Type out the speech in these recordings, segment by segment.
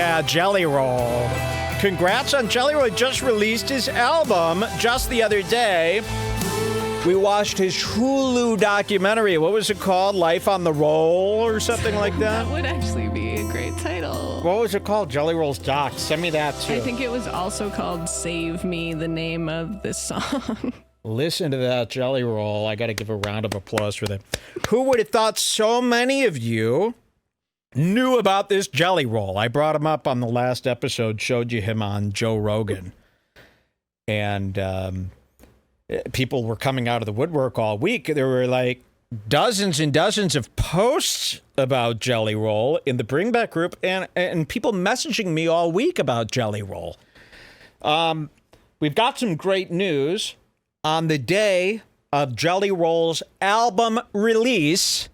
Yeah, Jelly Roll. Congrats on Jelly Roll. He just released his album just the other day. We watched his Hulu documentary. What was it called? Life on the Roll or something like that? That would actually be a great title. What was it called? Jelly Roll's doc. Send me that too. I think it was also called Save Me, the name of this song. Listen to that, Jelly Roll. I got to give a round of applause for that. Who would have thought so many of you knew about this Jelly Roll? I brought him up on the last episode, showed you him on Joe Rogan. And people were coming out of the woodwork all week. There were like dozens and dozens of posts about Jelly Roll in the Bring Back group and people messaging me all week about Jelly Roll. We've got some great news. On the day of Jelly Roll's album release,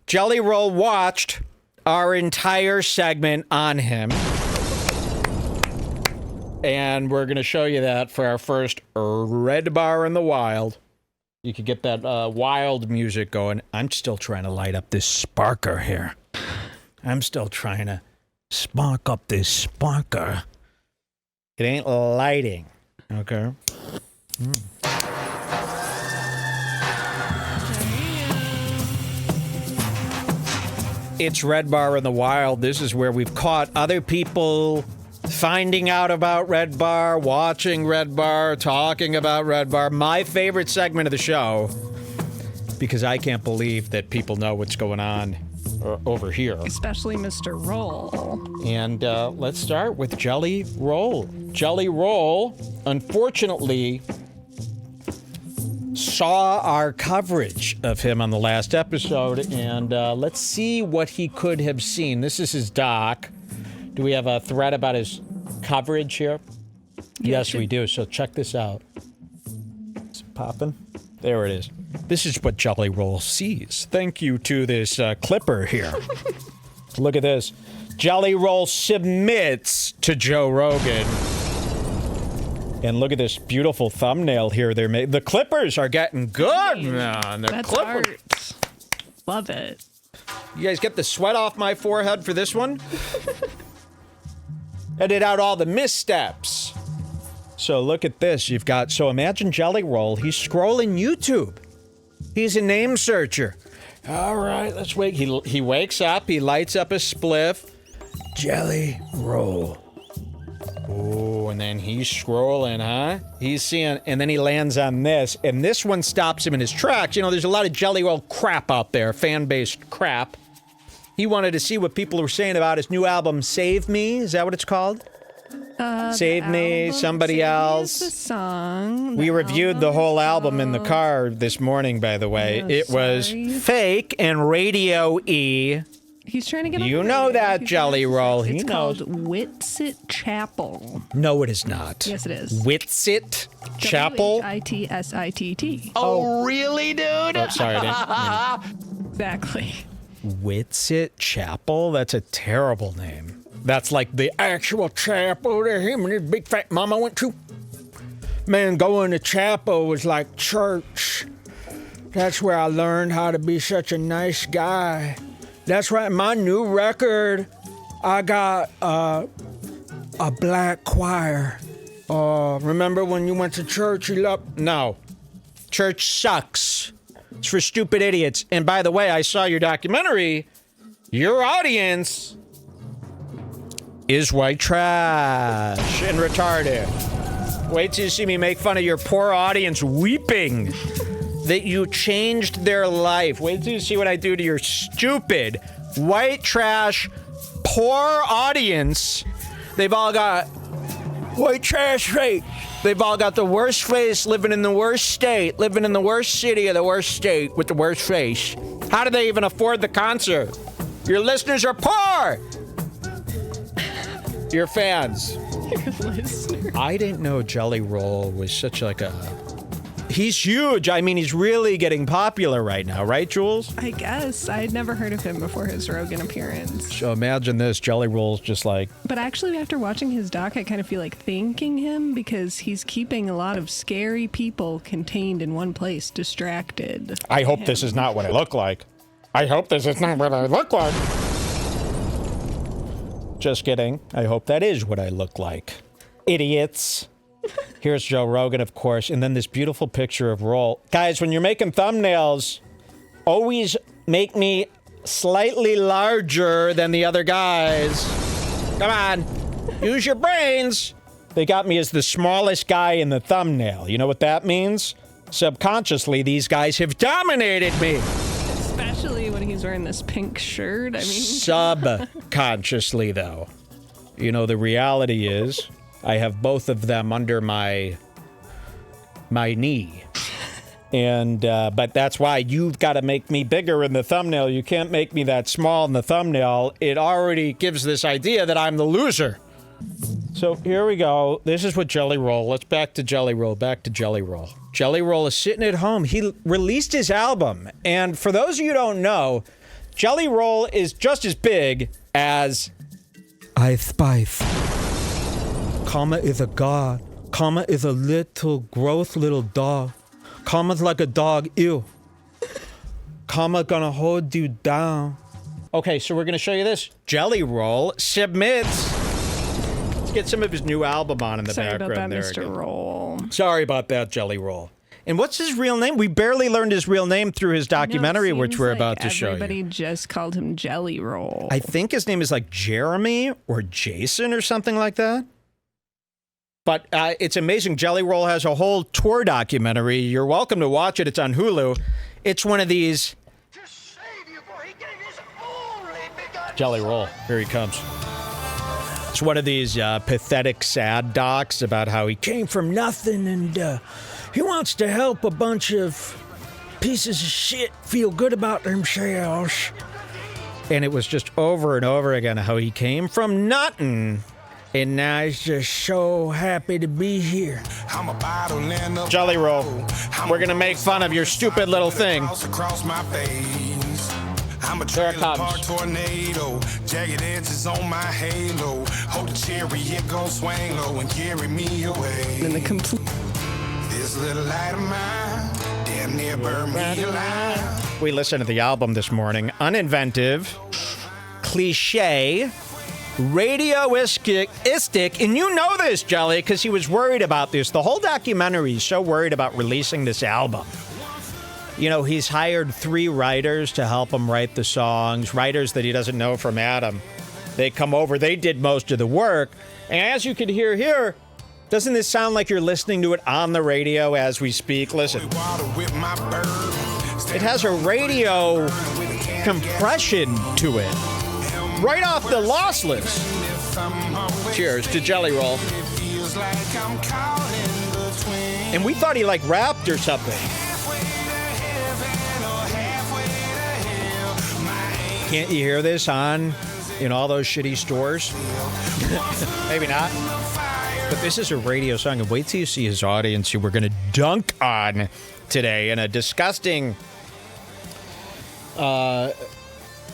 Jelly Roll watched our entire segment on him. And we're going to show you that for our first Redbar in the Wild. You could get that wild music going. I'm still trying to light up this sparker here. I'm still trying to spark up this sparker. It ain't lighting. Okay? It's Redbar in the Wild. This is where we've caught other people finding out about Redbar, watching Redbar, talking about Redbar. My favorite segment of the show, because I can't believe that people know what's going on over here. Especially Mr. Roll. And let's start with Jelly Roll. Jelly Roll, unfortunately, saw our coverage of him on the last episode, and let's see what he could have seen. This is his doc. Do we have a thread about his coverage here? Yes, we do. So check this out. Is it popping? There it is. This is what Jelly Roll sees. Thank you to this clipper here. Look at this. Jelly Roll submits to Joe Rogan. And look at this beautiful thumbnail here. The clippers are getting good, man. That's art. Love it. You guys get the sweat off my forehead for this one? Edit out all the missteps. So look at this. So imagine Jelly Roll. He's scrolling YouTube. He's a name searcher. All right, let's wait. He wakes up. He lights up a spliff. Jelly Roll. Oh, and then he's scrolling, huh? He's seeing, and then he lands on this. And this one stops him in his tracks. You know, there's a lot of Jelly Roll crap out there, fan-based crap. He wanted to see what people were saying about his new album, Save Me. Is that what it's called? Save Me, Somebody Else. The song. We reviewed the whole album in the car this morning, by the way. It was fake and radio-y. He's trying to get on You the know radio. that, Jelly Roll. He It's knows. called Witsit Chapel. No, it is not. Yes, it is. Witsit Chapel? Witsit. Oh, really, dude? Oh, sorry, I didn't. Exactly. Witsit Chapel? That's a terrible name. That's like the actual chapel that him and his big fat mama went to. Man, going to chapel was like church. That's where I learned how to be such a nice guy. That's right, my new record, I got a black choir. Remember when you went to church, you loved... No. Church sucks. It's for stupid idiots. And by the way, I saw your documentary. Your audience is white trash and retarded. Wait till you see me make fun of your poor audience weeping that you changed their life. Wait till you see what I do to your stupid, white trash, poor audience. They've all got white trash face. They've all got the worst face, living in the worst state, living in the worst city of the worst state with the worst face. How do they even afford the concert? Your listeners are poor. Your fans. Your listener. I didn't know Jelly Roll was such like a... He's huge. I mean, he's really getting popular right now, right, Jules? I guess. I'd never heard of him before his Rogan appearance. So imagine this. Jelly Roll's just like... But actually, after watching his doc, I kind of feel like thanking him because he's keeping a lot of scary people contained in one place, distracted. I hope this is not what I look like. I hope this is not what I look like. Just kidding. I hope that is what I look like. Idiots. Here's Joe Rogan, of course, and then this beautiful picture of Roll. Guys, when you're making thumbnails, always make me slightly larger than the other guys. Come on. Use your brains. They got me as the smallest guy in the thumbnail. You know what that means? Subconsciously, these guys have dominated me. Especially when he's wearing this pink shirt. I mean, subconsciously, though. You know, the reality is I have both of them under my knee. And, but that's why you've got to make me bigger in the thumbnail. You can't make me that small in the thumbnail. It already gives this idea that I'm the loser. So here we go. This is what Jelly Roll. Let's back to Jelly Roll. Back to Jelly Roll. Jelly Roll is sitting at home. He released his album. And for those of you who don't know, Jelly Roll is just as big as Ice Spice. Karma is a god. Karma is a little, gross little dog. Karma's like a dog. Ew. Karma gonna hold you down. Okay, so we're gonna show you this. Jelly Roll submits. Let's get some of his new album on in the background. Sorry about that, there Mr. again. Roll. Sorry about that, Jelly Roll. And what's his real name? We barely learned his real name through his documentary, which we're about to show you. Everybody just called him Jelly Roll. I think his name is like Jeremy or Jason or something like that. But it's amazing. Jelly Roll has a whole tour documentary. You're welcome to watch it. It's on Hulu. It's one of these... Jelly Roll. Here he comes. It's one of these pathetic, sad docs about how he came from nothing and he wants to help a bunch of pieces of shit feel good about themselves. And it was just over and over again how he came from nothing. And now he's just so happy to be here. Jelly Roll, we're going to make fun of your stupid little thing. There it comes. Tornado, jagged edges on my halo. Hold the chariot, gon' swing low and carry me away. And the complete. This little light of mine, damn near burned me alive. We listened to the album this morning. Uninventive, cliche, radioistic, and you know this, Jelly, because he was worried about this. The whole documentary, he's so worried about releasing this album. You know, he's hired 3 writers to help him write the songs, writers that he doesn't know from Adam. They come over, they did most of the work. And as you can hear here, doesn't this sound like you're listening to it on the radio as we speak? Listen. It has a radio compression to it. Right off the lossless. Cheers to Jelly Roll. And we thought he like rapped or something. Can't you hear this on in all those shitty stores? Maybe not. But this is a radio song, and wait till you see his audience who we're going to dunk on today in a disgusting...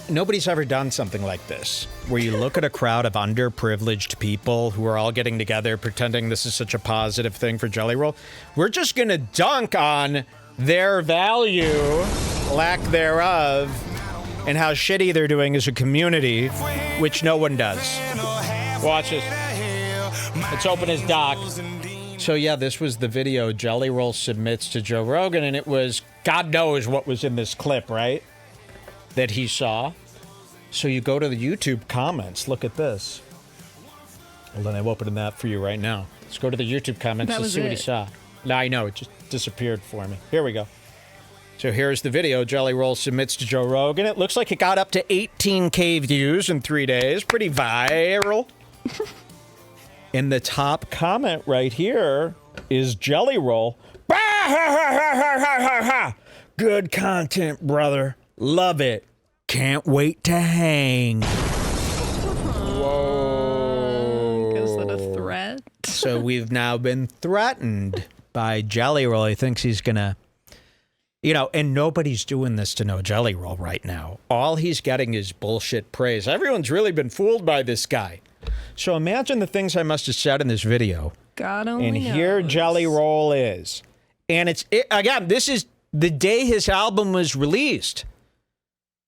nobody's ever done something like this, where you look at a crowd of underprivileged people who are all getting together pretending this is such a positive thing for Jelly Roll. We're just going to dunk on their value, lack thereof, and how shitty they're doing as a community, which no one does. Watch this. Let's open his doc. So yeah, this was the video Jelly Roll submits to Joe Rogan, and it was, God knows what was in this clip, right? That he saw. So you go to the YouTube comments. Look at this. Well, then I'm opening that for you right now. Let's go to the YouTube comments and see what he saw. No, I know, it just disappeared for me. Here we go. So here's the video Jelly Roll submits to Joe Rogan. It looks like it got up to 18K views in 3 days. Pretty viral. And the top comment right here is Jelly Roll. Good content, brother. Love it. Can't wait to hang. Whoa. Is that a threat? So we've now been threatened by Jelly Roll. He thinks he's going to... You know, and nobody's doing this to no Jelly Roll right now. All he's getting is bullshit praise. Everyone's really been fooled by this guy. So imagine the things I must have said in this video. God only and knows. Here Jelly Roll is. And again, this is the day his album was released.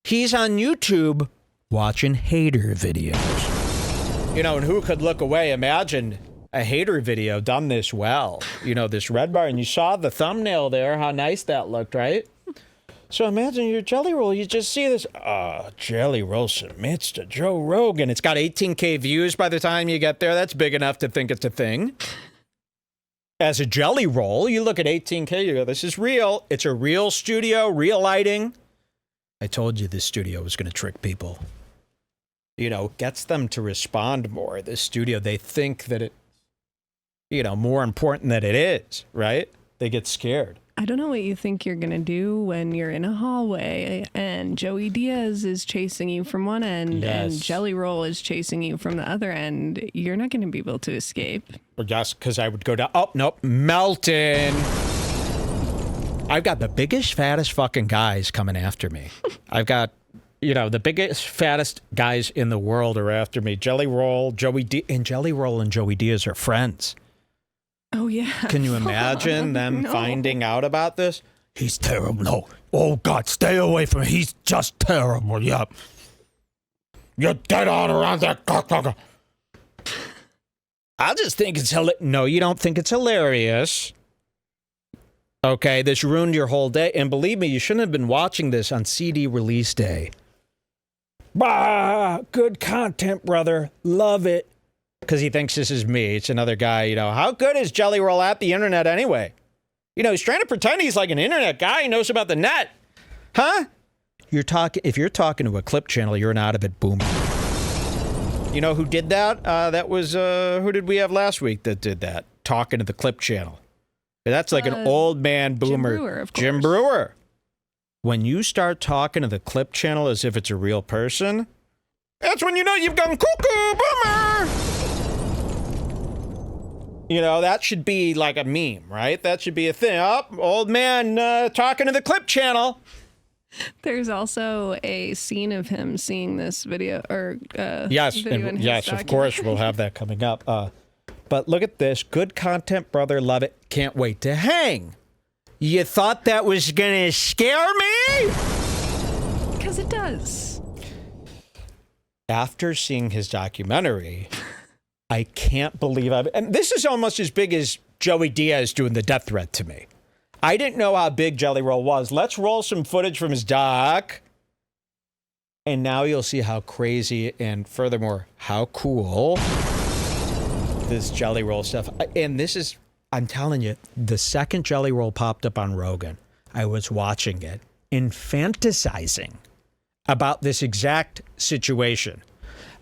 He's on YouTube watching hater videos. You know, and who could look away? Imagine a hater video done this well. You know, this Redbar, and you saw the thumbnail there, how nice that looked, right? So imagine your Jelly Roll, you just see this, Jelly Roll submits to Joe Rogan. It's got 18K views by the time you get there. That's big enough to think it's a thing. As a Jelly Roll, you look at 18K, you go, this is real. It's a real studio, real lighting. I told you this studio was going to trick people. You know, gets them to respond more. This studio, they think that it, you know, more important than it is, right? They get scared. I don't know what you think you're going to do when you're in a hallway and Joey Diaz is chasing you from one end and Jelly Roll is chasing you from the other end. You're not going to be able to escape. Or yes, because I would go down. Oh, nope. Melton. I've got the biggest, fattest fucking guys coming after me. I've got, you know, the biggest, fattest guys in the world are after me. Jelly Roll, Joey Diaz, and Jelly Roll and Joey Diaz are friends. Oh, yeah. Can you imagine them finding out about this? He's terrible. No. Oh, God, stay away from him. He's just terrible. Yep. You're dead on around that cocksucker. I just think it's hilarious. No, you don't think it's hilarious. Okay, this ruined your whole day. And believe me, you shouldn't have been watching this on CD release day. Bah, good content, brother. Love it. Because he thinks this is me. It's another guy, you know. How good is Jelly Roll at the internet anyway? You know, he's trying to pretend he's like an internet guy. He knows about the net. Huh? If you're talking to a clip channel, you're an out of it boomer. You know who did that? That was, who did we have last week that did that? Talking to the clip channel. That's like an old man boomer. Jim Brewer, of course. Jim Brewer. When you start talking to the clip channel as if it's a real person, that's when you know you've gone cuckoo, boomer. You know, that should be like a meme, right? That should be a thing. Oh, old man talking to the clip channel. There's also a scene of him seeing this video, or yes, video in his yes, of documentary. course, we'll have that coming up. But look at this. Good content, brother. Love it. Can't wait to hang. You thought that was going to scare me? Because it does. After seeing his documentary, I can't believe and this is almost as big as Joey Diaz doing the death threat to me. I didn't know how big Jelly Roll was. Let's roll some footage from his doc. And now you'll see how crazy and furthermore, how cool this Jelly Roll stuff. And this is, I'm telling you, the second Jelly Roll popped up on Rogan, I was watching it and fantasizing about this exact situation.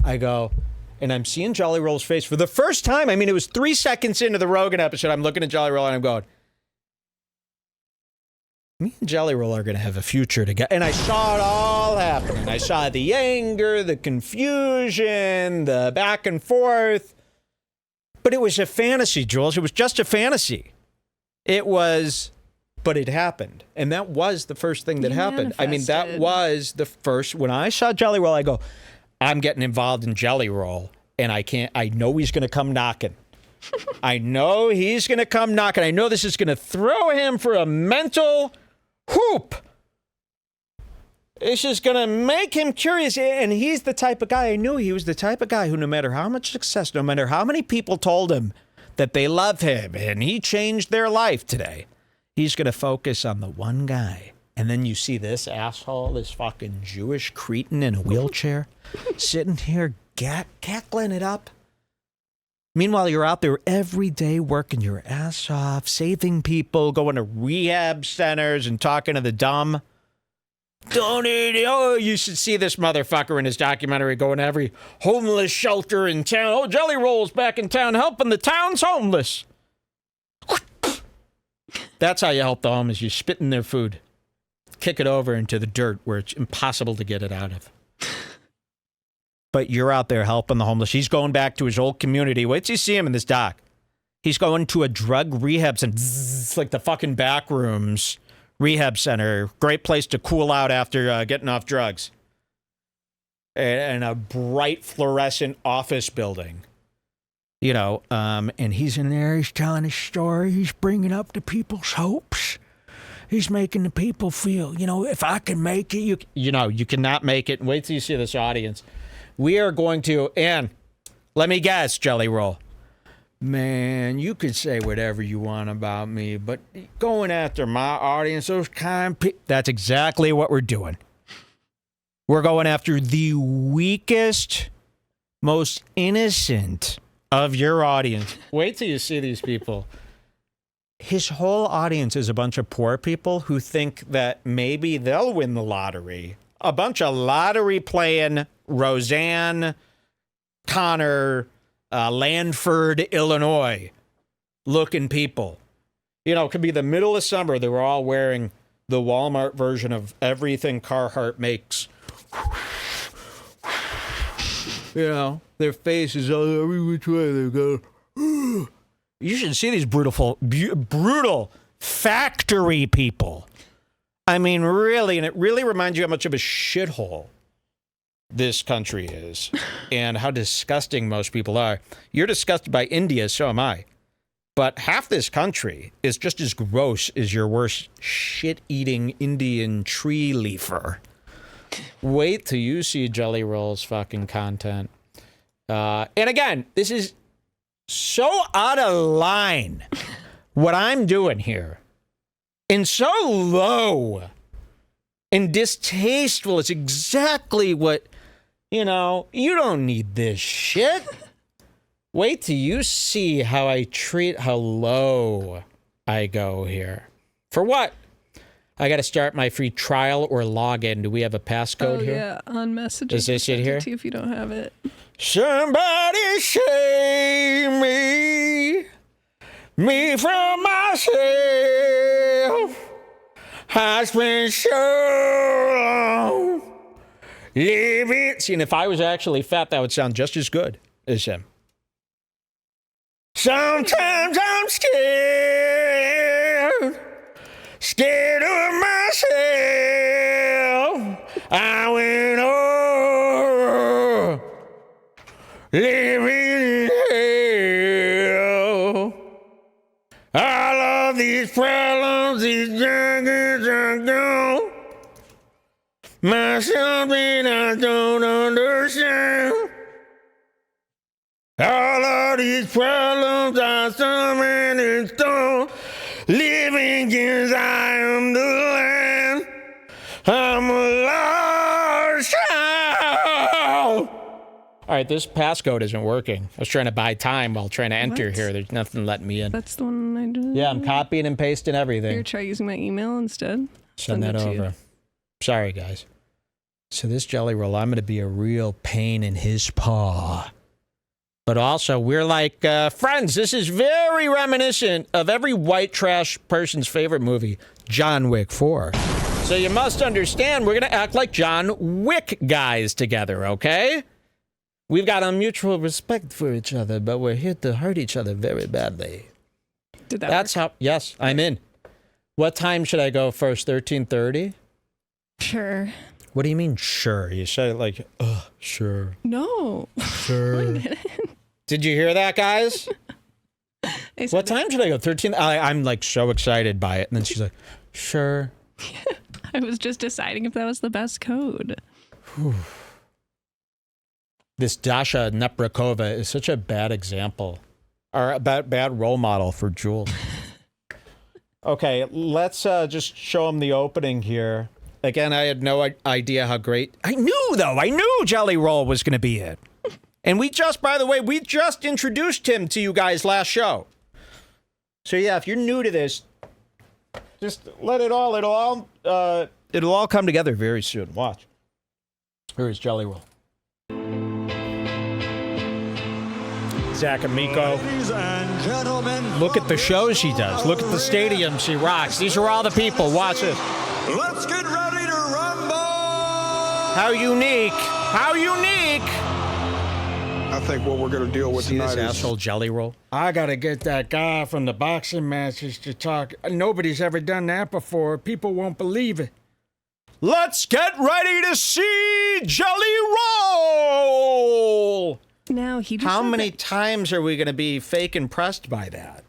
I go, and I'm seeing Jelly Roll's face for the first time. I mean, it was 3 seconds into the Rogan episode. I'm looking at Jelly Roll and I'm going, me and Jelly Roll are going to have a future together. And I saw it all happening. I saw the anger, the confusion, the back and forth. But it was a fantasy, Jules. It was just a fantasy. It was, but it happened. And that was the first thing that happened. I mean, that was the first, when I saw Jelly Roll, I go, I'm getting involved in Jelly Roll. And I know he's going to come knocking. I know he's going to come knocking. I know this is going to throw him for a mental hoop. It's just going to make him curious. And he's the type of guy, I knew he was the type of guy who no matter how much success, no matter how many people told him that they love him and he changed their life today, he's going to focus on the one guy. And then you see this asshole, this fucking Jewish cretin in a wheelchair, sitting here cackling it up. Meanwhile, you're out there every day working your ass off, saving people, going to rehab centers and talking to the dumb. Oh, you should see this motherfucker in his documentary going to every homeless shelter in town. Oh, Jelly Roll's back in town helping the town's homeless. That's how you help the homeless. You spit in their food. Kick it over into the dirt where it's impossible to get it out of. But you're out there helping the homeless. He's going back to his old community. Wait till you see him in this doc. He's going to a drug rehab center. It's like the fucking back rooms rehab center. Great place to cool out after getting off drugs. And a bright fluorescent office building. You know, and he's in there. He's telling his story. He's bringing up the people's hopes. He's making the people feel, if I can make it, you cannot make it. And wait till you see this audience. We are going to, and let me guess, Jelly Roll. Man, you could say whatever you want about me, but going after my audience, those kind of people, that's exactly what we're doing. We're going after the weakest, most innocent of your audience. Wait till you see these people. His whole audience is a bunch of poor people who think that maybe they'll win the lottery. A bunch of lottery playing Roseanne, Connor, Lanford, Illinois looking people. It could be the middle of summer. They were all wearing the Walmart version of everything Carhartt makes. Their faces all every which way they go. You should see these brutal factory people. I mean, really, and it really reminds you how much of a shithole this country is and how disgusting most people are. You're disgusted by India, so am I. But half this country is just as gross as your worst shit-eating Indian tree leafer. Wait till you see Jelly Roll's fucking content. And again, this is so out of line, what I'm doing here. And so low and distasteful. It's exactly what, you don't need this shit. Wait till you see how low I go here. For what? I got to start my free trial or login. Do we have a passcode here? Yeah, on messages. Is this it here? See if you don't have it. Somebody save me from myself. I spent so long living. See, and if I was actually fat, that would sound just as good as him. Sometimes I'm scared of myself. I went over living in hell. All of these problems, these junkies are gone. My something I don't understand. All of these problems are something in stone. Living as I am the land. I'm a lost child. All right, this passcode isn't working. I was trying to buy time while trying to enter here. There's nothing letting me in. That's the one I did. Yeah, I'm copying and pasting everything. Here, try using my email instead. Send that over. Sorry, guys. So this Jelly Roll, I'm going to be a real pain in his paw. But also, we're like friends. This is very reminiscent of every white trash person's favorite movie, John Wick 4. So you must understand, we're going to act like John Wick guys together, okay? We've got a mutual respect for each other, but we're here to hurt each other very badly. Did that That's work? how, yes, I'm in. What time should I go first, 13:30? Sure. What do you mean, sure? You said it like, sure. No. Sure. Did you hear that, guys? What time should I go? 13? I'm like so excited by it. And then she's like, sure. I was just deciding if that was the best code. This Dasha Neprakova is such a bad example, or a bad role model for Jules. Okay, let's just show him the opening here. Again, I had no idea how great. I knew Jelly Roll was going to be it. And by the way, we just introduced him to you guys last show. So yeah, if you're new to this, just let it all, it'll all come together very soon. Watch. Here is Jelly Roll. Zach Amico. Ladies and gentlemen, look at the shows he does. Look at the stadiums he rocks. These are all the people. Watch this. let's get ready to rumble! How unique. How unique. I think what we're going to deal with See tonight this is asshole Jelly Roll? I got to get that guy from the boxing matches to talk. Nobody's ever done that before. People won't believe it. Let's get ready to see Jelly Roll! Now he just How said many that times are we going to be fake impressed by that?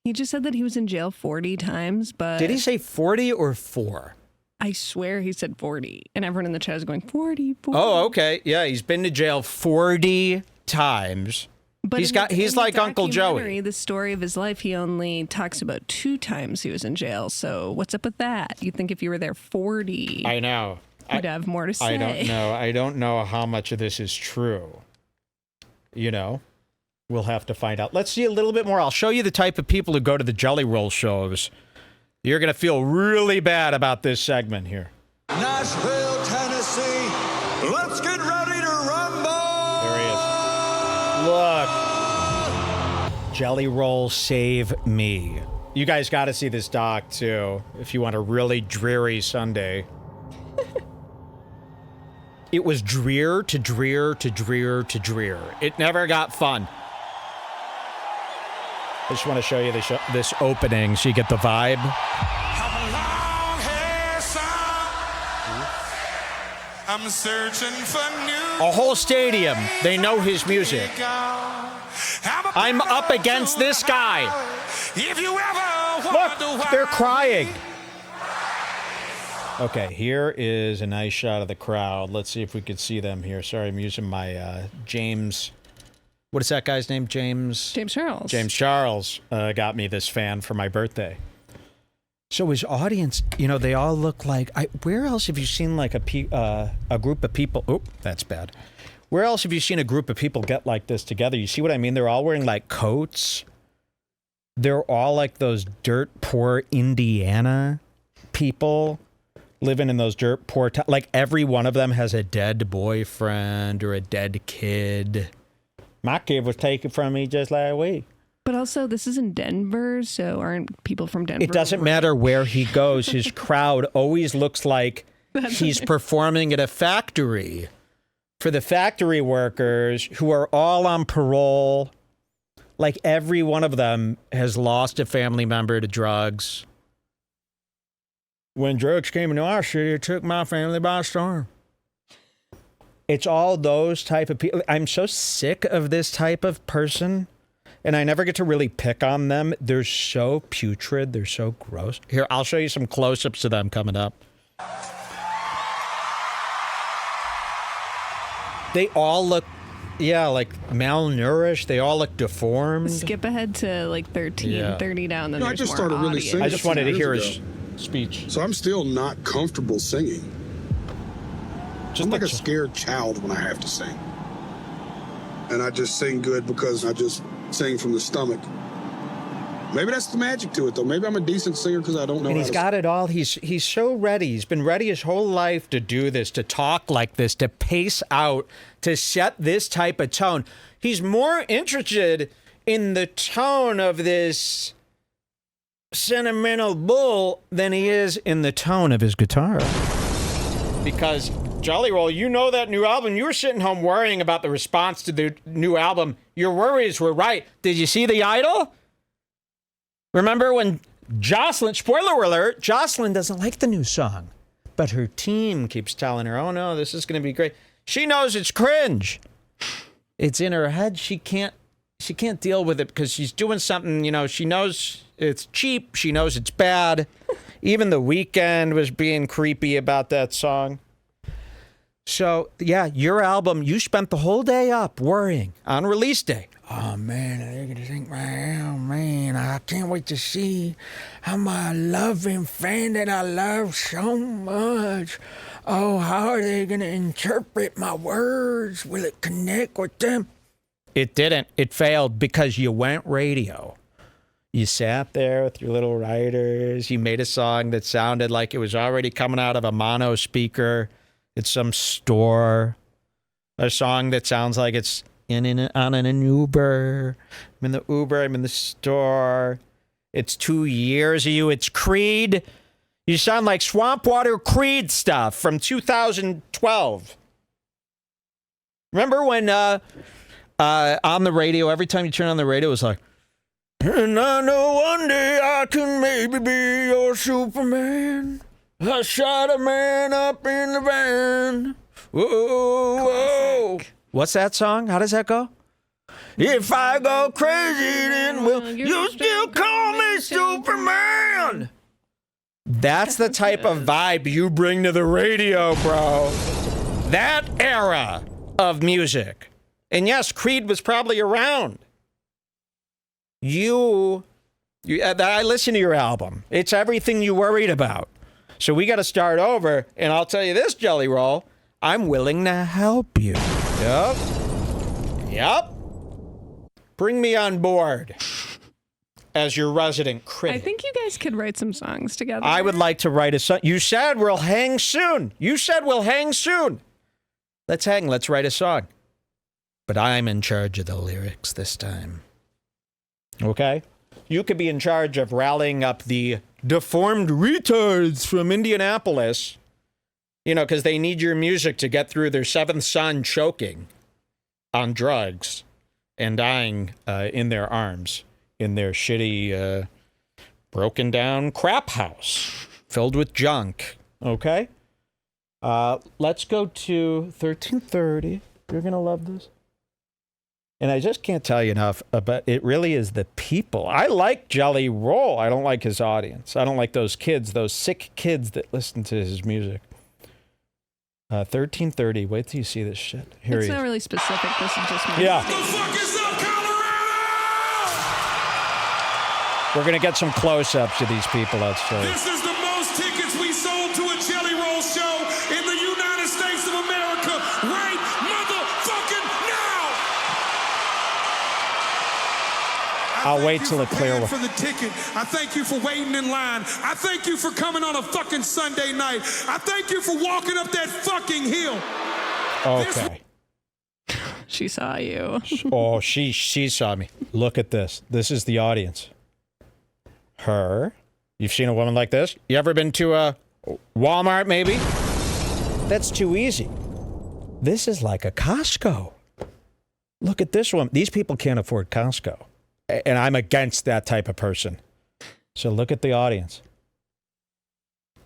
He just said that he was in jail 40 times, but... Did he say 40 or 4? I swear he said 40. And everyone in the chat is going, 40, 40. Oh, okay. Yeah, he's been to jail 40 times. But he's like Uncle Joey. The story of his life, he only talks about 2 times he was in jail. So what's up with that? You'd think if you were there 40... I know. You'd have more to say. I don't know. I don't know how much of this is true. You know? We'll have to find out. Let's see a little bit more. I'll show you the type of people who go to the Jelly Roll shows. You're going to feel really bad about this segment here. Nashville, Tennessee. Let's get ready to rumble. There he is. Look. Jelly Roll Save Me. You guys got to see this doc, too, if you want a really dreary Sunday. It was drear to drear to drear to drear. It never got fun. I just want to show you this opening so you get the vibe. I'm searching for new. A whole stadium, they know his music. I'm up against this guy. If you ever Look, they're crying. Okay, here is a nice shot of the crowd. Let's see if we can see them here. Sorry, I'm using my James... What is that guy's name? James Charles. James Charles got me this fan for my birthday. So his audience, you know, they all look like... where else have you seen like a group of people... Oh, that's bad. Where else have you seen a group of people get like this together? You see what I mean? They're all wearing like coats. They're all like those dirt poor Indiana people living in those dirt poor... like every one of them has a dead boyfriend or a dead kid. My kid was taken from me just last week. But also, this is in Denver, so aren't people from Denver? It doesn't matter where he goes. His crowd always looks like he's performing at a factory for the factory workers who are all on parole. Like every one of them has lost a family member to drugs. When drugs came into our city, it took my family by storm. It's all those type of people. I'm so sick of this type of person, and I never get to really pick on them. They're so putrid. They're so gross. Here, I'll show you some close-ups of them coming up. They all look, like malnourished. They all look deformed. Skip ahead to like 13, 30 down. Then I just started really singing. I just wanted to hear his speech. So I'm still not comfortable singing. I'm like a scared child when I have to sing. And I just sing good because I just sing from the stomach. Maybe that's the magic to it, though. Maybe I'm a decent singer because I don't know. And he's got it all. He's so ready. He's been ready his whole life to do this, to talk like this, to pace out, to set this type of tone. He's more interested in the tone of this sentimental bull than he is in the tone of his guitar. Because... Jolly Roll, you know that new album. You were sitting home worrying about the response to the new album. Your worries were right. Did you see The Idol? Remember when Jocelyn, spoiler alert, Jocelyn doesn't like the new song, but her team keeps telling her, oh no, this is going to be great. She knows it's cringe. It's in her head. She can't deal with it because she's doing something, you know, she knows it's cheap. She knows it's bad. Even The Weeknd was being creepy about that song. So, yeah, your album, you spent the whole day up worrying on release day. Oh, man, they're going to think, oh, man, I can't wait to see how my loving fan that I love so much. Oh, how are they going to interpret my words? Will it connect with them? It didn't. It failed because you went radio. You sat there with your little writers. You made a song that sounded like it was already coming out of a mono speaker. It's some store, a song that sounds like it's on an Uber. I'm in the Uber, I'm in the store. It's 2 years of you. It's Creed. You sound like Swamp Water Creed stuff from 2012. Remember when on the radio, every time you turn on the radio, it was like, and I know one day I can maybe be your Superman. I shot a man up in the van. Whoa, whoa. What's that song? How does that go? If I go crazy, then will you still call me Hey, Superman! That's the type of vibe you bring to the radio, bro. That era of music. And yes, Creed was probably around. I listened to your album. It's everything you worried about. So we got to start over. And I'll tell you this, Jelly Roll, I'm willing to help you. Yep. Bring me on board as your resident critic. I think you guys could write some songs together. I would like to write a song. You said we'll hang soon. Let's hang. Let's write a song. But I'm in charge of the lyrics this time. Okay? You could be in charge of rallying up the deformed retards from Indianapolis, because they need your music to get through their seventh son choking on drugs and dying in their arms in their shitty, broken down crap house filled with junk. Okay? Let's go to 1330. You're going to love this. And I just can't tell you enough, but it really is the people. I like Jelly Roll. I don't like his audience. I don't like those kids, those sick kids that listen to his music. 1330. Wait till you see this shit. Here it's he not is. really specific. This is just my Yeah. The fuck is up, Colorado? We're going to get some close-ups of these people outside. This is the most tickets we sold to a Jelly Roll show in the United States of America right motherfucking now. I'll wait till it clears. For the ticket. I thank you for waiting in line. I thank you for coming on a fucking Sunday night. I thank you for walking up that fucking hill. Okay. She saw you. Oh, she saw me. Look at this. This is the audience. Her. You've seen a woman like this? You ever been to a Walmart, maybe? That's too easy. This is like a Costco. Look at this one. These people can't afford Costco. And I'm against that type of person. So look at the audience.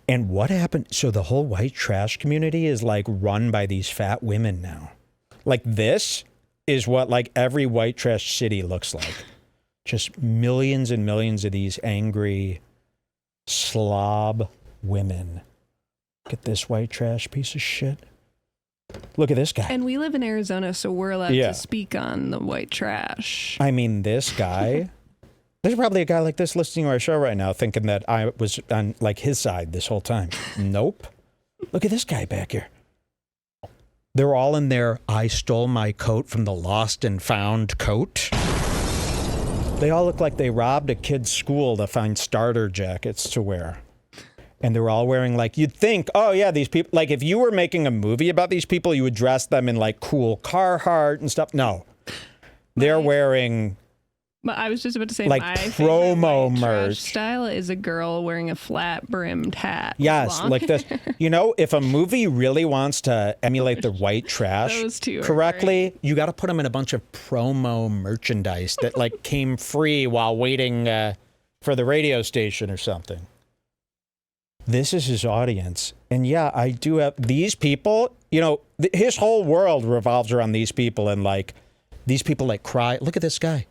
And what happened? So the whole white trash community is like run by these fat women now. Like this is what like every white trash city looks like. Just millions and millions of these angry slob women. Look at this white trash piece of shit. Look at this guy. And we live in Arizona, so we're allowed to speak on the white trash. I mean, this guy. There's probably a guy like this listening to our show right now thinking that I was on like his side this whole time. Nope. Look at this guy back here. They're all in their I stole my coat from the lost and found coat. They all look like they robbed a kid's school to find starter jackets to wear. And they're all wearing like, you'd think, oh yeah, these people, like if you were making a movie about these people, you would dress them in like cool Carhartt and stuff. No. They're wearing... But I was just about to say, like my promo favorite merch style is a girl wearing a flat brimmed hat. Yes, like this. If a movie really wants to emulate the white trash Those two correctly, you got to put them in a bunch of promo merchandise that like came free while waiting for the radio station or something. This is his audience. And yeah, I do have these people, his whole world revolves around these people and like these people like cry. Look at this guy.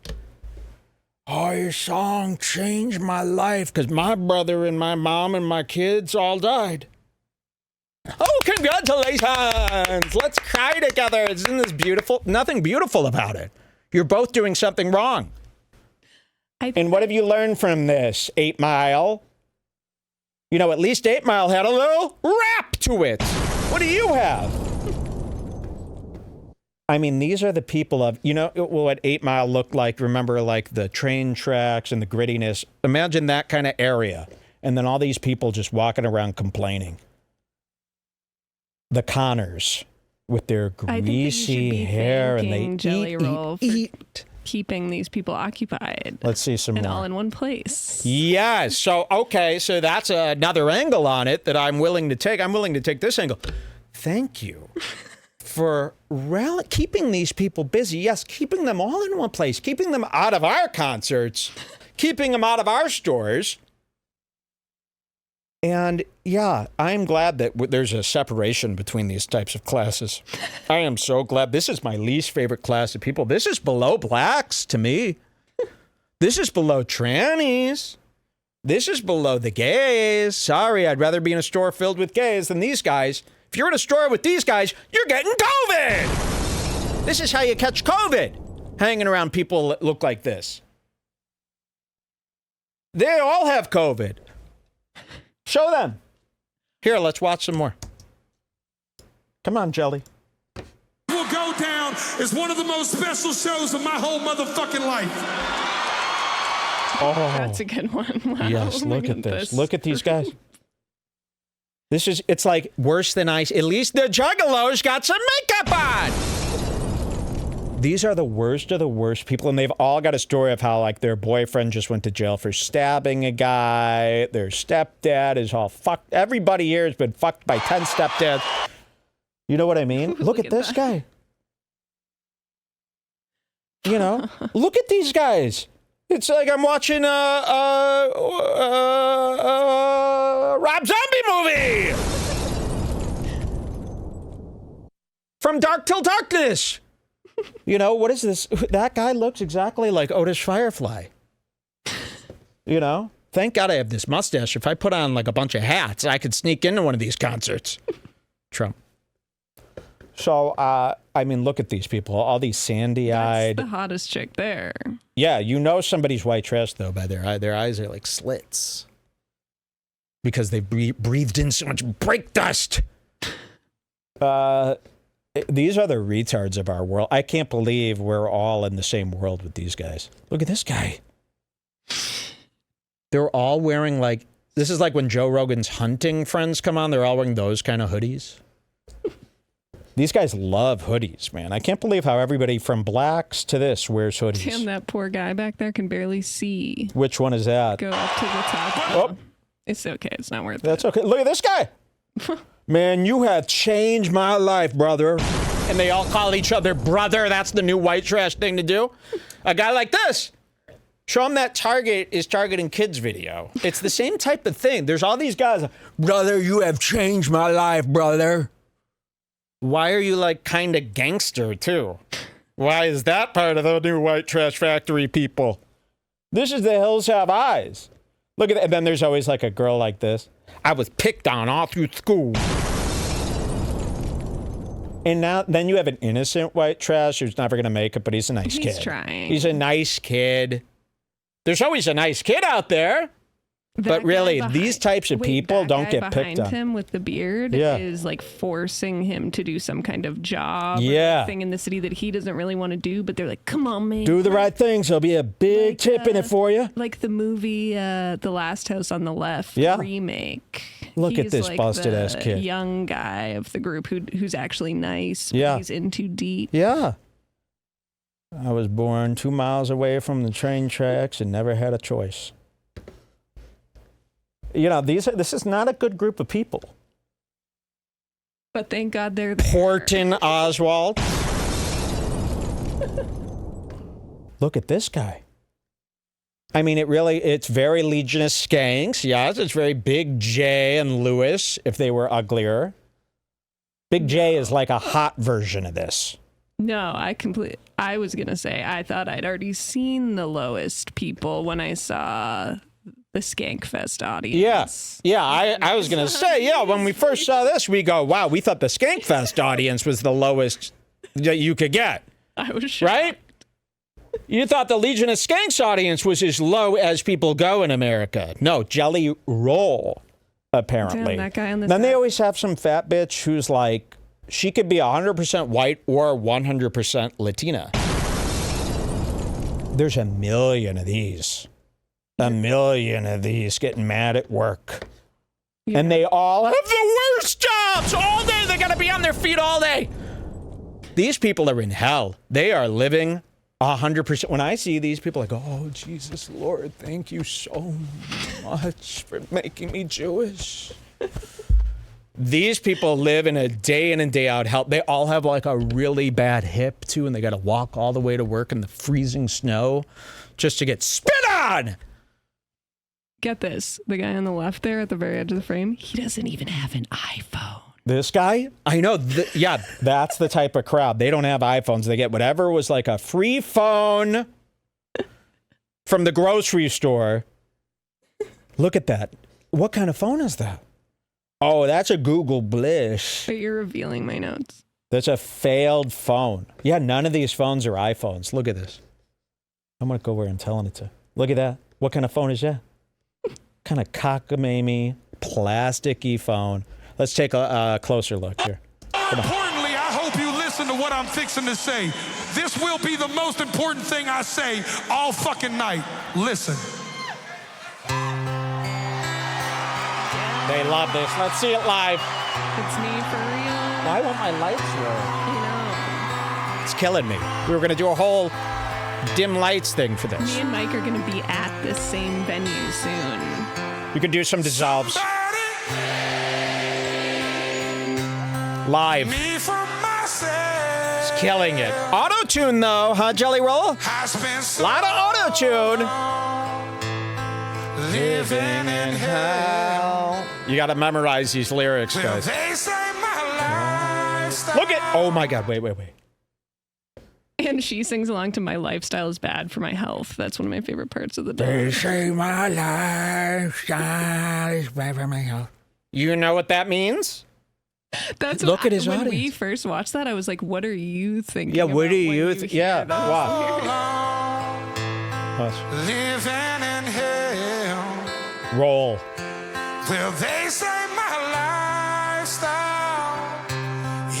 Oh, your song changed my life because my brother and my mom and my kids all died. Oh, congratulations. Let's cry together. Isn't this beautiful? Nothing beautiful about it. You're both doing something wrong. And what have you learned from this, 8 Mile? At least 8 Mile had a little rap to it. What do you have? I mean, these are the people of, what 8 Mile looked like. Remember, like the train tracks and the grittiness. Imagine that kind of area. And then all these people just walking around complaining. The Connors with their greasy hair and they Jelly Roll eat. Keeping these people occupied. Let's see some and more. All in one place. Yes. So that's another angle on it that I'm willing to take. I'm willing to take this angle. Thank you for keeping these people busy. Yes, keeping them all in one place, keeping them out of our concerts, keeping them out of our stores. And yeah, I'm glad that there's a separation between these types of classes. I am so glad. This is my least favorite class of people. This is below blacks to me. This is below trannies. This is below the gays. Sorry, I'd rather be in a store filled with gays than these guys. If you're in a store with these guys, you're getting COVID. This is how you catch COVID. Hanging around people that look like this. They all have COVID. Show them. Here, let's watch some more. Come on, Jelly. Will go down as one of the most special shows of my whole motherfucking life. Oh, that's a good one. Wow. Yes, look at this. Look at these guys. It's like worse than ice. At least the juggalos got some makeup on. These are the worst of the worst people, and they've all got a story of how, like, their boyfriend just went to jail for stabbing a guy. Their stepdad is all fucked. Everybody here has been fucked by 10 stepdads. You know what I mean? Look at this guy. You know, look at these guys. It's like I'm watching a Rob Zombie movie. From Dark Till Darkness. You know, what is this? That guy looks exactly like Otis Firefly. You know? Thank God I have this mustache. If I put on like a bunch of hats, I could sneak into one of these concerts. Trump. So, I mean, look at these people. All these sandy-eyed. That's the hottest chick there. Yeah, you know somebody's white trash, though, by their eye. Their eyes are like slits. Because they breathed in so much brake dust. These are the retards of our world. I can't believe we're all in the same world with these guys. Look at this guy. They're all wearing like, this is like when Joe Rogan's hunting friends come on, they're all wearing those kind of hoodies. These guys love hoodies, man. I can't believe how everybody from blacks to this wears hoodies. Damn, that poor guy back there can barely see. Which one is that? Go up to the top. Oh. It's okay. It's not worth it. That's okay. Look at this guy. Man, you have changed my life, brother. And they all call each other brother. That's the new white trash thing to do. A guy like this. Show him that Target is targeting kids video. It's the same type of thing. There's all these guys. Brother, you have changed my life, brother. Why are you like kind of gangster too? Why is that part of the new white trash factory people? This is the Hills Have Eyes. Look at that. And then there's always like a girl like this. I was picked on all through school. And then you have an innocent white trash who's never going to make it, but he's a nice kid. He's trying. He's a nice kid. There's always a nice kid out there. But really, these types of people don't get picked on. Him with the beard is like forcing him to do some kind of job or thing in the city that he doesn't really want to do. But they're like, come on, man. Do the right things. There'll be a big tip in it for you. Like the movie The Last House on the Left remake. Look at this like busted-ass kid. Young guy of the group who's actually nice. Yeah. But he's in too deep. Yeah. I was born 2 miles away from the train tracks and never had a choice. You know, this is not a good group of people. But thank God they're there. Horton Oswald. Look at this guy. I mean, it's very Legion of Skanks. Yes, it's very Big J and Lewis if they were uglier. Big J is like a hot version of this. No, I was going to say, I thought I'd already seen the lowest people when I saw the Skankfest audience. Yeah, I was going to say, when we first saw this, we go, wow, we thought the Skankfest audience was the lowest that you could get. I was shocked. Right? You thought the Legion of Skanks audience was as low as people go in America. No, Jelly Roll, apparently. Damn, that guy on the Then side. they always have some fat bitch who's like, she could be 100% white or 100% Latina. There's a million of these. A million of these getting mad at work. Yeah. And they all have the worst jobs all day. They got to be on their feet all day. These people are in hell. They are living 100%. When I see these people, I go, oh, Jesus, Lord, thank you so much for making me Jewish. These people live in a day in and day out hell. They all have like a really bad hip, too, and they got to walk all the way to work in the freezing snow just to get spit on. Get this. The guy on the left there at the very edge of the frame, he doesn't even have an iPhone. This guy? I know. That's the type of crowd. They don't have iPhones. They get whatever was like a free phone from the grocery store. Look at that. What kind of phone is that? Oh, that's a Google Bliss. But you're revealing my notes. That's a failed phone. Yeah, none of these phones are iPhones. Look at this. I'm going to go where I'm telling it to. Look at that. What kind of phone is that? Kind of cockamamie, plasticky phone. Let's take a closer look here. Importantly, I hope you listen to what I'm fixing to say. This will be the most important thing I say all fucking night. Listen. They love this. Let's see it live. It's me for real. Why won't my lights work? I It's killing me. We were going to do a whole dim lights thing for know. this. Me and Mike are going to be at this same venue soon. You can do some dissolves. Live. Me for myself. It's killing it. Auto-tune, though, huh, Jelly Roll? I spent A so lot of auto-tune. living in hell. You got to memorize these lyrics, Will guys. they say my lifestyle? Look at... Oh, my God. Wait. And she sings along to My Lifestyle is Bad for My Health. That's one of my favorite parts of the day. They say my lifestyle is bad for my health. You know what that means? That's Look at his when we audience. first watched that, I was like, what are you thinking? Yeah, what about do when you... hear Yeah, those wow. lyrics? Living in hell. Roll. Will they say my lifestyle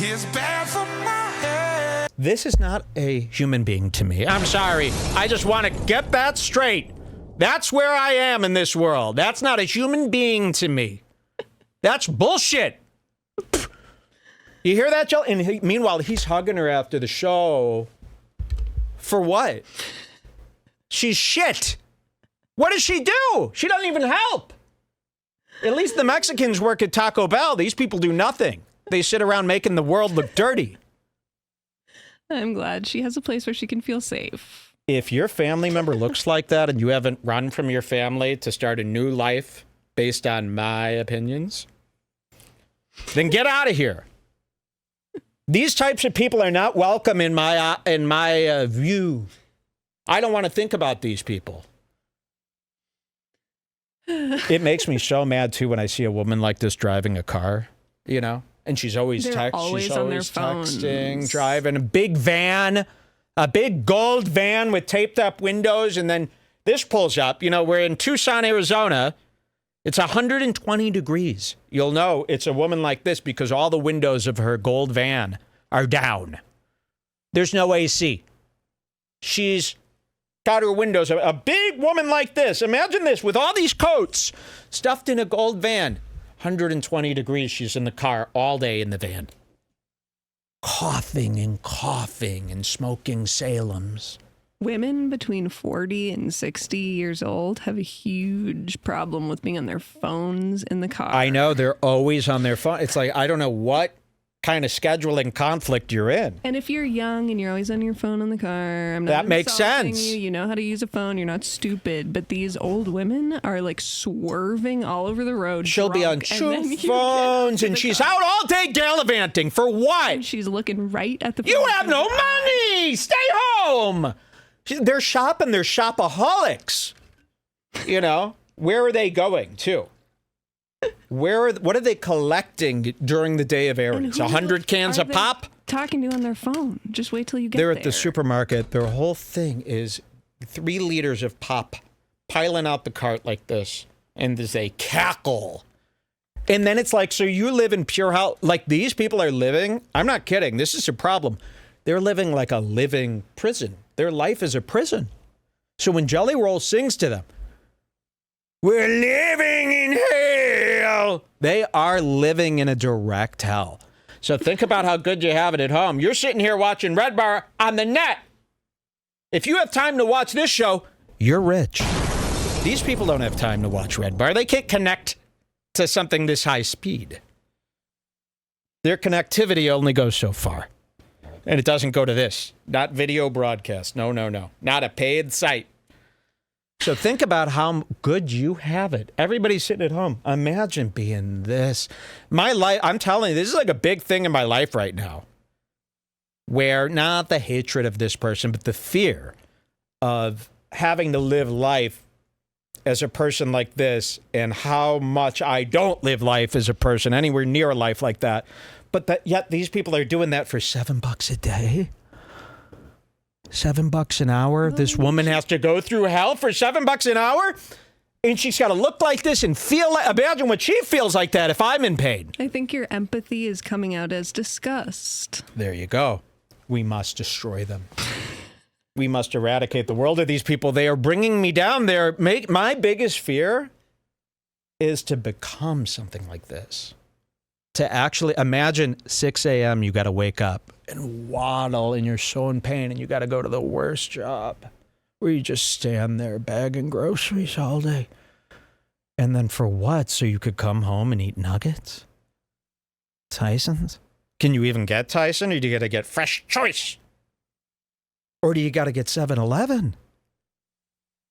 is bad for my head? This is not a human being to me. I'm sorry. I just want to get that straight. That's where I am in this world. That's not a human being to me. That's bullshit. You hear that, Jill? And meanwhile, he's hugging her after the show. For what? She's shit. What does she do? She doesn't even help. At least the Mexicans work at Taco Bell. These people do nothing. They sit around making the world look dirty. I'm glad she has a place where she can feel safe. If your family member looks like that and you haven't run from your family to start a new life based on my opinions, then get out of here. These types of people are not welcome in my view. I don't want to think about these people. It makes me so mad too when I see a woman like this driving a car, you know, and she's always They're always she's on always their phones. texting, driving a big van, a big gold van with taped up windows, and then this pulls up. You know, we're in Tucson, Arizona. It's 120 degrees. You'll know it's a woman like this because all the windows of her gold van are down. There's no AC. She's got her windows. A big woman like this. Imagine this with all these coats stuffed in a gold van. 120 degrees. She's in the car all day in the van. Coughing and smoking Salems. Women between 40 and 60 years old have a huge problem with being on their phones in the car. I know. They're always on their phone. It's like, I don't know what kind of scheduling conflict you're in. And if you're young and you're always on your phone in the car, I'm not That makes insulting sense. You know how to use a phone. You're not stupid. But these old women are like swerving all over the road. She'll be on drunk, and then two you get phones to and the she's car, out all day gallivanting. For what? and she's looking right at the phone. You have no with her eye. money. Stay home. They're shopping. They're shopaholics. You know, where are they going to? What are they collecting during the day of And errands? who 100 cans are of they pop? Talking to on their phone. Just wait till you get They're there. at the supermarket. Their whole thing is 3 liters of pop piling out the cart like this. And there's a cackle. And then it's like, so you live in pure hell. Like these people are living. I'm not kidding. This is a problem. They're living like a living prison. Their life is a prison. So when Jelly Roll sings to them, we're living in hell. They are living in a direct hell. So think about how good you have it at home. You're sitting here watching Redbar on the net. If you have time to watch this show, you're rich. These people don't have time to watch Redbar. They can't connect to something this high speed. Their connectivity only goes so far. And it doesn't go to this. Not video broadcast. No. Not a paid site. So think about how good you have it. Everybody's sitting at home. Imagine being this. My life, I'm telling you, this is like a big thing in my life right now. Where not the hatred of this person, but the fear of having to live life as a person like this and how much I don't live life as a person anywhere near a life like that. But yet these people are doing that for $7 a day. $7 an hour. This woman has to go through hell for $7 an hour. And she's got to look like this and feel like, imagine what she feels like that if I'm in pain. I think your empathy is coming out as disgust. There you go. We must destroy them. We must eradicate the world of these people. They are bringing me down there. My biggest fear is to become something like this. To actually imagine 6 a.m. you got to wake up and waddle and you're so in pain and you got to go to the worst job where you just stand there bagging groceries all day. And then for what? So you could come home and eat nuggets? Tyson's? Can you even get Tyson, or do you got to get Fresh Choice? Or do you got to get 7-Eleven?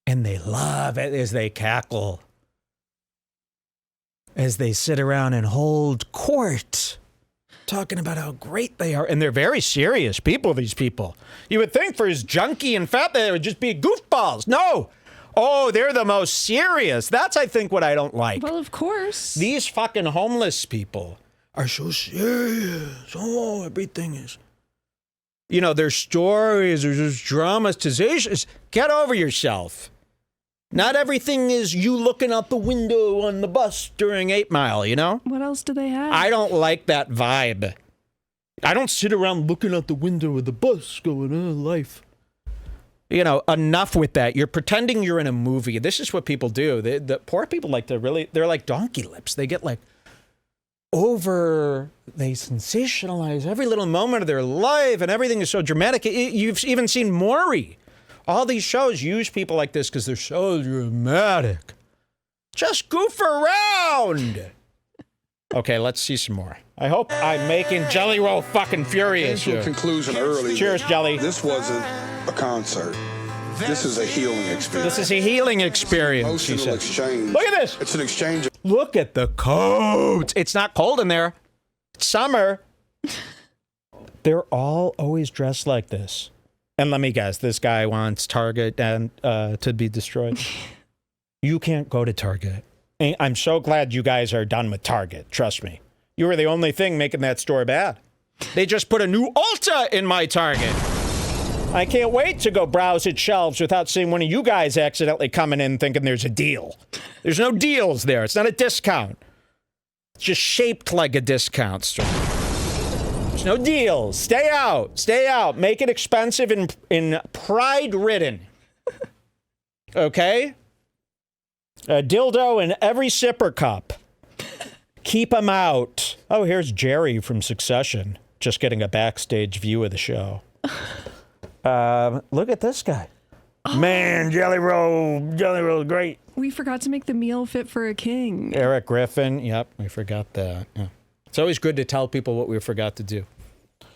And they love it as they cackle, as they sit around and hold court, talking about how great they are. And they're very serious people, these people. You would think for his junkie and fat, they would just be goofballs. No. Oh, they're the most serious. That's, I think, what I don't like. Well, of course. These fucking homeless people are so serious. Oh, everything is... You know, their stories, there's dramatizations. Get over yourself. Not everything is you looking out the window on the bus during 8 Mile, you know? What else do they have? I don't like that vibe. I don't sit around looking out the window of the bus going, oh, life. You know, enough with that. You're pretending you're in a movie. This is what people do. The poor people like to really, they're like donkey lips. They get like they sensationalize every little moment of their life and everything is so dramatic. You've even seen Maury. All these shows use people like this because they're so dramatic. Just goof around. Okay, let's see some more. I hope I'm making Jelly Roll fucking furious Came to a conclusion early. Cheers, Jelly. This wasn't a concert. This is a healing experience. This is a healing experience, she Emotional said. exchange. Look at this. It's an exchange of Look at the coats. It's not cold in there. It's summer. They're all always dressed like this. And let me guess, this guy wants Target and to be destroyed. You can't go to Target. And I'm so glad you guys are done with Target. Trust me. You were the only thing making that store bad. They just put a new Ulta in my Target. I can't wait to go browse its shelves without seeing one of you guys accidentally coming in thinking there's a deal. There's no deals there. It's not a discount. It's just shaped like a discount store. There's no deals. Stay out. Stay out. Make it expensive and pride-ridden. Okay? A dildo in every sipper cup. Keep them out. Oh, here's Jerry from Succession. Just getting a backstage view of the show. Look at this guy. Oh. Man, Jelly Roll, great. We forgot to make the meal fit for a king. Eric Griffin, yep, we forgot that. Yeah. It's always good to tell people what we forgot to do.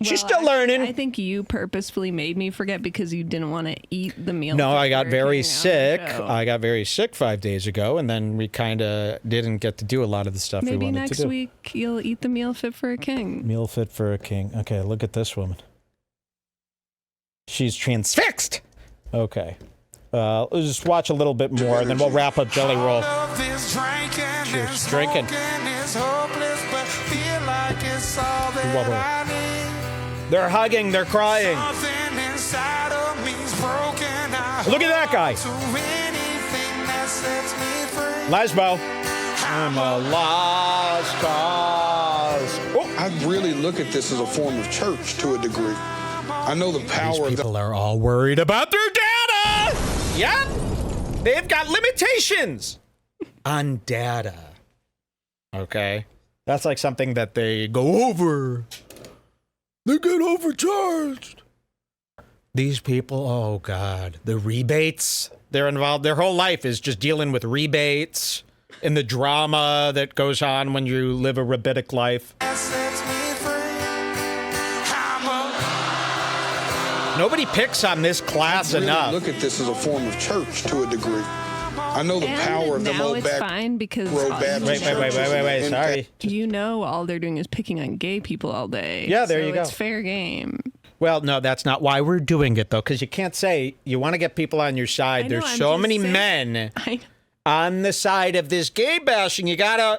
She's still learning. I think you purposefully made me forget because you didn't want to eat the meal. No, I got very sick. I got very sick 5 days ago, and then we kind of didn't get to do a lot of the stuff we wanted to do. Maybe next week you'll eat the meal fit for a king. Meal fit for a king. Okay, look at this woman. She's transfixed. Okay. Let's just watch a little bit more, and then we'll wrap up Jelly Roll. Cheers. Drinking. They're hugging. They're crying. Look at that guy. Lesbo. I'm a lost cause. Oh. I really look at this as a form of church to a degree. I know the power. These people are all worried about their data. Yep. They've got limitations on data. Okay. That's like something that they go over. They get overcharged. These people, oh God, the rebates they're involved. Their whole life is just dealing with rebates and the drama that goes on when you live a rabbinic life. Nobody picks on this class enough. Look at this as a form of church to a degree. I know the power of them now old it's back. fine because wait. Sorry. You know, all they're doing is picking on gay people all day. Yeah, there you go. It's fair game. Well, no, that's not why we're doing it, though, because you can't say you want to get people on your side. There's so many men on the side of this gay bashing. You gotta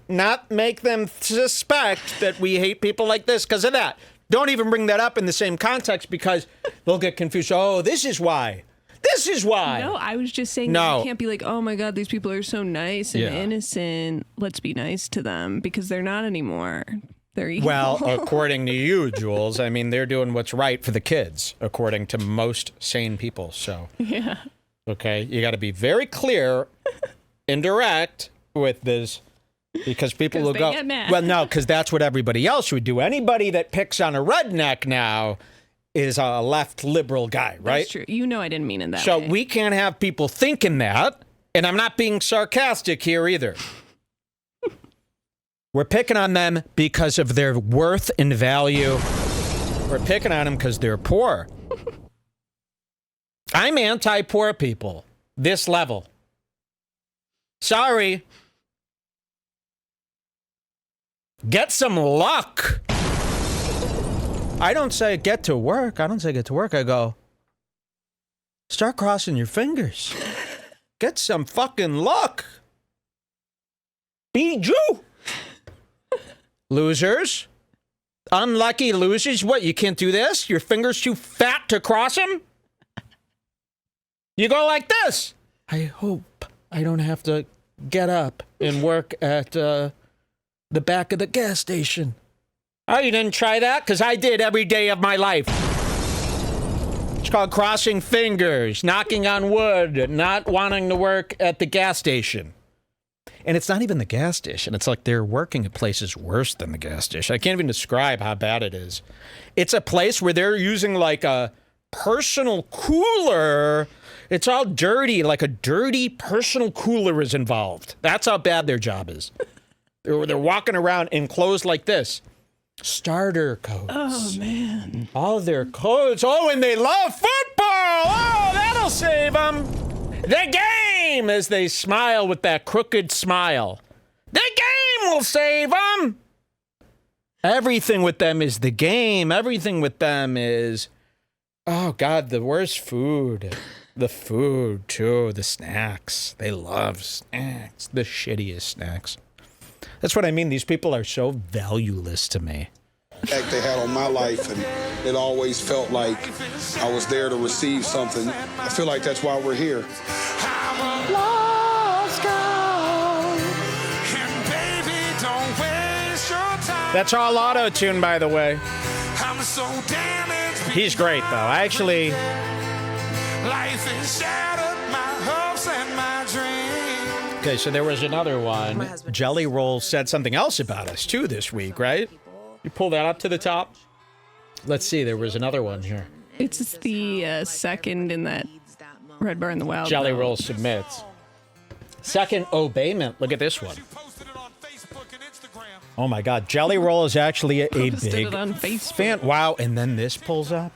not make them suspect that we hate people like this because of that. Don't even bring that up in the same context because they'll get confused. Oh, this is why. This is why. No, I was just saying you can't be like, oh my God, these people are so nice and innocent. Let's be nice to them because they're not anymore. They're evil. Well, according to you, Jules, I mean, they're doing what's right for the kids, according to most sane people. So, yeah. Okay, you got to be very clear and direct with this. Because people will go, get mad. Well, no, because that's what everybody else would do. Anybody that picks on a redneck now is a left liberal guy, right? That's true. You know I didn't mean it that way. So we can't have people thinking that, and I'm not being sarcastic here either. We're picking on them because of their worth and value. We're picking on them because they're poor. I'm anti-poor people, this level. Sorry. Get some luck. I don't say get to work. I go, start crossing your fingers. Get some fucking luck. Be Jew. Losers. Unlucky losers. What, you can't do this? Your finger's too fat to cross them? You go like this. I hope I don't have to get up and work at the back of the gas station. Oh, you didn't try that? Because I did every day of my life. It's called crossing fingers, knocking on wood, not wanting to work at the gas station. And it's not even the gas station. It's like they're working at places worse than the gas station. I can't even describe how bad it is. It's a place where they're using like a personal cooler. It's all dirty, like a dirty personal cooler is involved. That's how bad their job is. They're walking around in clothes like this. Starter coats. Oh, man. All their clothes. Oh, and they love football. Oh, that'll save them. The game, as they smile with that crooked smile. The game will save them. Everything with them is the game. Everything with them is, oh, God, the worst food. The food, too. The snacks. They love snacks. The shittiest snacks. That's what I mean. These people are so valueless to me. Impact they had on my life, and it always felt like I was there to receive something. I feel like that's why we're here. That's all auto-tune, by the way. He's great, though. Actually, life is shattered, my hopes and my dreams. Okay, so there was another one. Jelly Roll said something else about us, too, this week, right? You pull that up to the top. Let's see, there was another one here. It's the second in that Redbar in the Wild. Jelly Roll submits. Second obeyment. Look at this one. Oh my God, Jelly Roll is actually a big fan. Wow, and then this pulls up.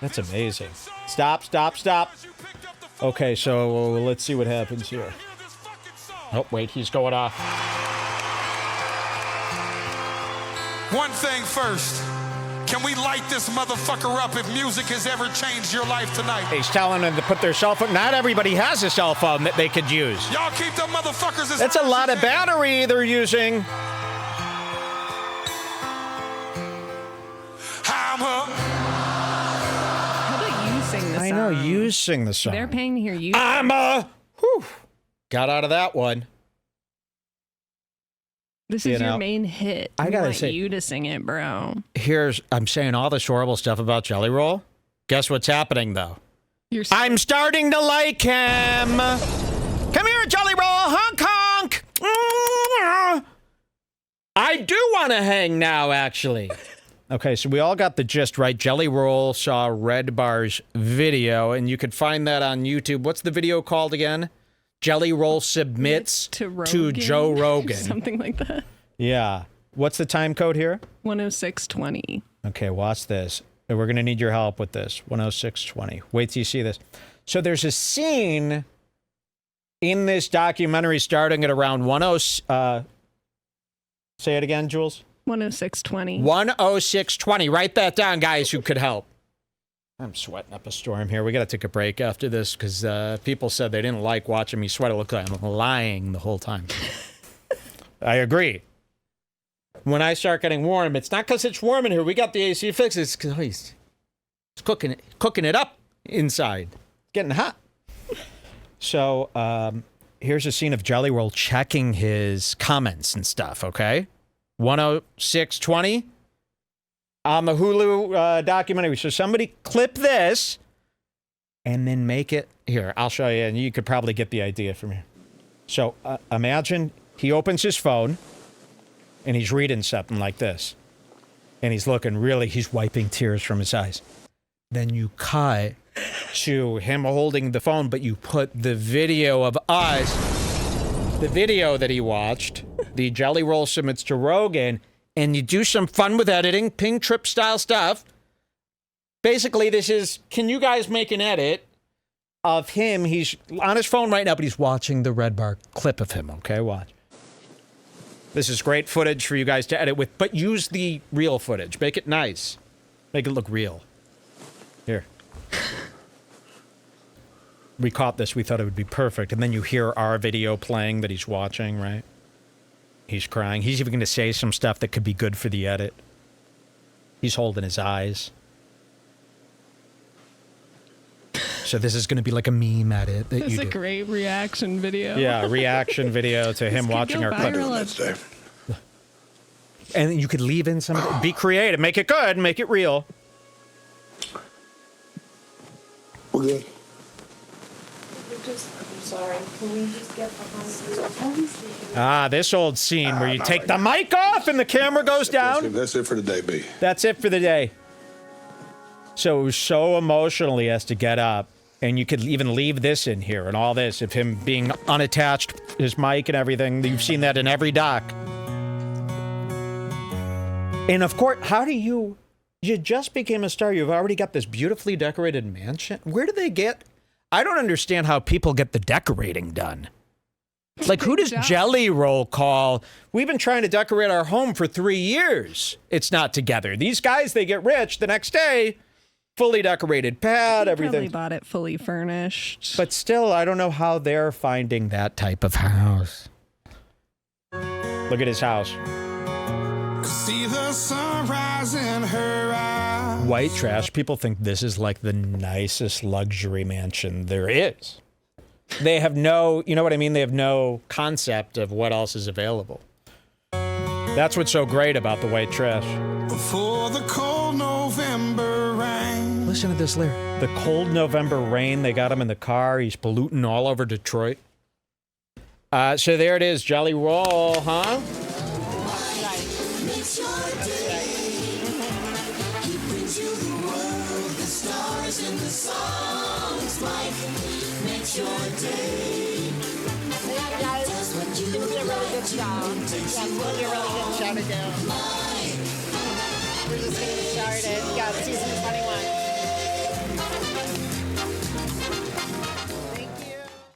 That's amazing. Stop. Okay, so let's see what happens here. Oh, wait, he's going off. One thing first. Can we light this motherfucker up if music has ever changed your life tonight? He's telling them to put their cell phone. Not everybody has a cell phone that they could use. Y'all keep them motherfuckers as That's a lot of battery they're using. How about you sing the song? I know, you sing the song. They're paying to hear you. Got out of that one. This is your main hit. I gotta say, you to sing it, bro. I'm saying all this horrible stuff about Jelly Roll. Guess what's happening, though? I'm starting to like him. Come here, Jelly Roll. Honk, honk. I do want to hang now, actually. Okay, so we all got the gist, right? Jelly Roll saw Redbar's video, and you could find that on YouTube. What's the video called again? Jelly Roll submits to Joe Rogan. Something like that. Yeah. What's the time code here? 106:20. Okay, watch this. We're going to need your help with this. 106:20. Wait till you see this. So there's a scene in this documentary starting at around say it again, Jules. 106:20. 106:20. Write that down, guys who could help. I'm sweating up a storm here. We got to take a break after this because people said they didn't like watching me sweat. It looked like I'm lying the whole time. I agree. When I start getting warm, it's not because it's warm in here. We got the AC fixed. It's because he's cooking it up inside. Getting hot. So here's a scene of Jelly Roll checking his comments and stuff, okay? 106.20 on the Hulu documentary. So somebody clip this and then make it. Here, I'll show you, and you could probably get the idea from here. So imagine he opens his phone, and he's reading something like this. And he's he's wiping tears from his eyes. Then you cut to him holding the phone, but you put the video of us, the video that he watched, the Jelly Roll submits to Rogan, and you do some fun with editing, ping trip style stuff. Basically, this is, can you guys make an edit of him? He's on his phone right now, but he's watching the Redbar clip of him, okay? Watch. This is great footage for you guys to edit with, but use the real footage. Make it nice. Make it look real. Here. We caught this. We thought it would be perfect. And then you hear our video playing that he's watching, right? He's crying. He's even going to say some stuff that could be good for the edit. He's holding his eyes. So this is going to be like a meme edit that It's you do. a great reaction video. Yeah, reaction video to him watching our clip. And you could leave in some... Be creative. Make it good. Make it real. We're good. I'm sorry. Can we just get behind you? Ah, this old scene where you take the mic off and the camera goes down. That's it for the day, B. That's it for the day. So it was so emotional he has to get up. And you could even leave this in here and all this of him being unattached, his mic and everything. You've seen that in every doc. And of course, how do you just became a star. You've already got this beautifully decorated mansion. Where do they get? I don't understand how people get the decorating done. Like, who does Jelly Roll call? We've been trying to decorate our home for 3 years. It's not together. These guys, they get rich the next day. Fully decorated pad, everything. Probably bought it fully furnished. But still, I don't know how they're finding that type of house. Look at his house. See the sunrise in her eyes. White trash. People think this is like the nicest luxury mansion there is. They have no, you know what I mean? They have no concept of what else is available. That's what's so great about the white trash. Before the cold November rain. Listen to this lyric. The cold November rain, they got him in the car. He's polluting all over Detroit. So there it is, Jelly Roll, huh? We're just getting started. Yeah, season 21